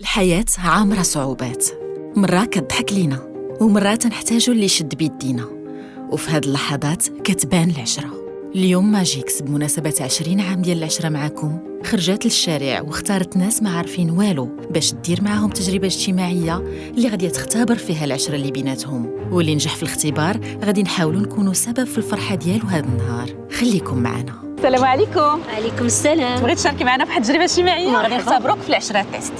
الحياة عامرة صعوبات، مرات كتضحك لينا ومرات نحتاجو اللي يشد بيدينا، وفي هاد اللحظات كتبان العشرة. اليوم ماجيكس بمناسبة 20 عام ديال العشرة معاكم خرجات للشارع واختارت ناس ما عارفين والو باش دير معاهم تجربة اجتماعية اللي غادي تختبر فيها العشرة اللي بيناتهم، واللي نجح في الاختبار غادي نحاولوا نكونوا سبب في الفرحة ديالو هاد النهار. خليكم معنا. السلام عليكم. وعليكم السلام. بغيت تشاركي معنا في واحد التجربه اجتماعيه غادي نختبروك في العشره تيست.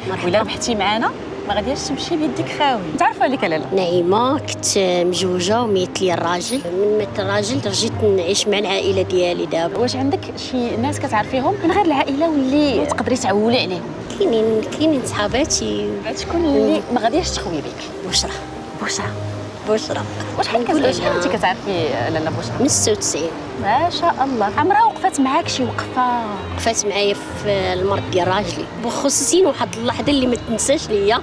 مرحبا. ولا ربحتي معنا ما غاديش تمشي بيديك خاوي. تعرفوا عليك لالا؟ نعيمه، كنت مجوجه وميت لي الراجل. من مات الراجل رجيت نعيش مع العائله ديالي دابا. واش عندك شي ناس كتعرفيهم من غير العائله واللي تقدري تعولي عليهم؟ كاينين صحاباتي. شكون اللي ما غاديش تخوي بك؟ بشرى. واش حيت انت كتعرفي لالا بشرى؟ من 96. ما شاء الله. عمرها وقفات معاك شي وقفه؟ وقفات معايا في المرض ديال راجلي، بخصوصين واحد اللحظه اللي ما تنساش ليا.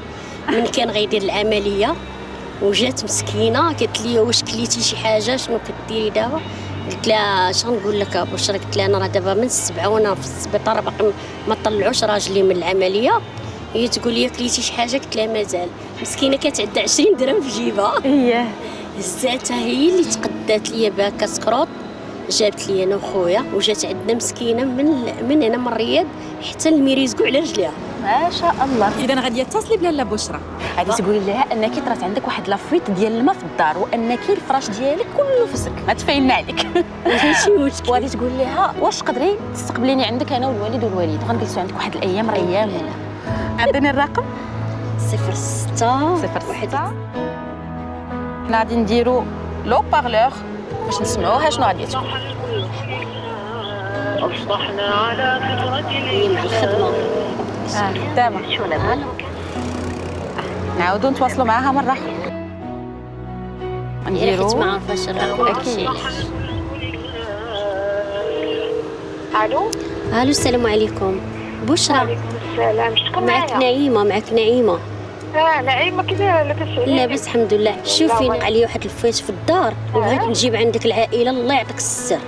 من كان غيدير العمليه وجات مسكينه قالت لي واش كليتي شي حاجه، شنو كديري دابا؟ قلت لها شنو نقول لك بشرى؟ قلت لها انا راه دابا من 7 وانا في السبيطار باقي ما طلعوش راجلي من العمليه. هي تقول لي كليتي شي حاجه؟ قلت لها مازال. مسكينه كانت عندها 20 درهم في جيبها. اييه هزاتها هي اللي تقدات لي بها كاسكروط، جابت لي انا وخويا وجات عندنا مسكينه من هنا من الرياض حتى الميريزكو على رجليها. ما شاء الله. إذا غادي يتصلي بلالا بشرى، غادي تقولي لها انك طرات عندك واحد لافويت ديال الماء في الدار وانك الفراش ديالك كله فسك، غتفايلنا عليك. ماشي مشكل. وغادي تقول لها واش تقدري تستقبليني عندك انا والوالد والوالد، غنجلسوا عندك واحد الايام ايام. عطيني الرقم 06 01. حنا غادي نديرو لو بارلور باش نسمعوها شنو غادي تقول. أصبحنا على فطرة هي مع الخدمه. خدامة. نعاودو نتواصلوا معاها مرة أخرى. حيت ما عارفاش الرقم. أكيد. ألو. السلام عليكم. بشرى. وعليكم السلام. شكون معك معايا؟ نعيمه. نعيمة كذا لاباس عليك؟ لاباس الحمد لله. شوفي علي واحد الفويت في الدار وبغيت نجيب عندك العائله، الله يعطيك السر.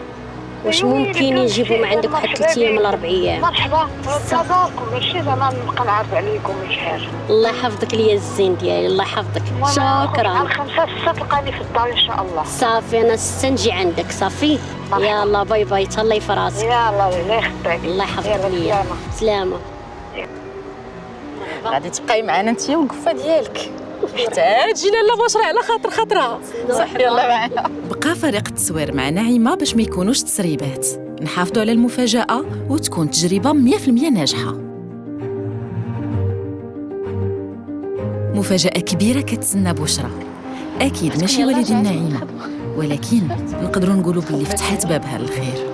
واش ممكن نجيبوا ما عندك واحد 3 ايام ولا 4 ايام؟ مرحبا. داركم ماشي زعما نبقى نعرف عليكم ولا شي حاجه. الله يحفظك ليا الزين ديالي، الله يحفظك. شكرا. على 5 6 تلقاني في الدار ان شاء الله. صافي انا 6 نجي عندك. صافي يلا باي باي. تهلاي في راسك. يلا الله يخطيك. الله يحفظك ليا. سلامه. غادي تبقاي معنا انت والقفه ديالك حتى تجي لاله بشرى على خاطرها. صح يلا معنا. بقى فريق التصوير مع نعيمة باش ما يكونوش تسريبات، نحافظوا على المفاجأة وتكون تجربة 100% ناجحة. مفاجأة كبيرة كتسنى بشرى، أكيد ماشي والدي النعيمة، ولكن نقدروا نقولوا باللي فتحت بابها للخير.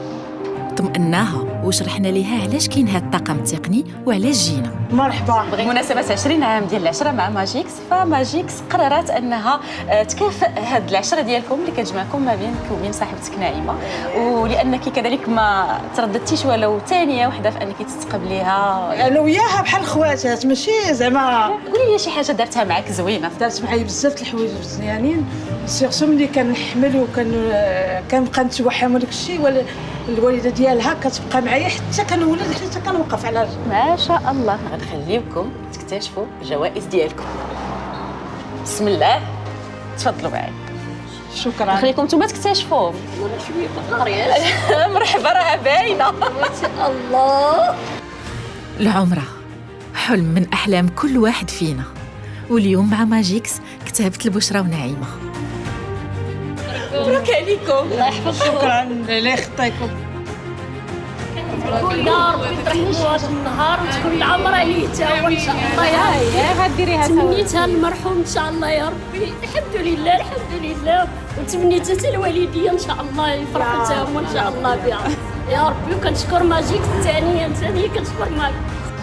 طمأناها وشرحنا ليها علاش كاين هاد الطاقم التقني وعلاش جينا. مرحبا. بمناسبة 20 عام ديال العشرة مع ماجيكس، فماجيكس قررت أنها تكافئ هاد العشرة ديالكم اللي كتجمعكم ما بينك وبين صاحبتك نعيمة، ولأنك كذلك ما ترددتيش ولو ثانية واحدة في أنك تستقبليها. انا وياها بحال خواتات، ماشي زعما. قولي لي شي حاجة دارتها معاك زوينة. دارت معايا بزاف د الحوايج مزيانين، سيرسو ملي كنحمل كنبقى نتوحم وداك الشيء، الوالده ديالها كتبقى معايا حتى كنولد حتى كنوقف على رجلي. ما شاء الله. غنخليوكم تكتشفوا الجوائز ديالكم. بسم الله تفضلوا معايا. شكرا. خليكم نتوما تكتشفوهم. مرحبا راه باينه. الله. العمرة حلم من أحلام كل واحد فينا، واليوم مع ماجيكس كتبت البشرى ونعيمة. مبروك عليكم. الله يحفظكم. شكرا الله يخطيكم. يا ربي ترحموا هذا النهار وتكون العمر ليتا وان شاء الله. يا غديريها تمنيتها للمرحوم ان شاء الله يا ربي. الحمد لله وتمنيتها حتى الوالديه ان شاء الله يفرحوا حتى هما ان شاء الله بها يا ربي. وكنشكر ماجيك ثانيا كنشكر ماجيك.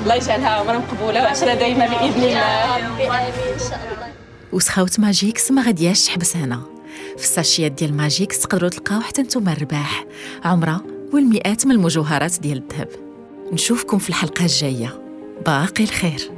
الله يجعلها عمر مقبوله وعشره دايما باذن الله. يا ربي امين ان شاء الله. وسخاوت ماجيكس ما غادياش تحبس هنا. في الساشيات ديال ماجيكس تقدروا تلقاو حتى نتوما الرباح، عمرة والمئات من المجوهرات ديال الذهب. نشوفكم في الحلقة الجاية. باقي الخير.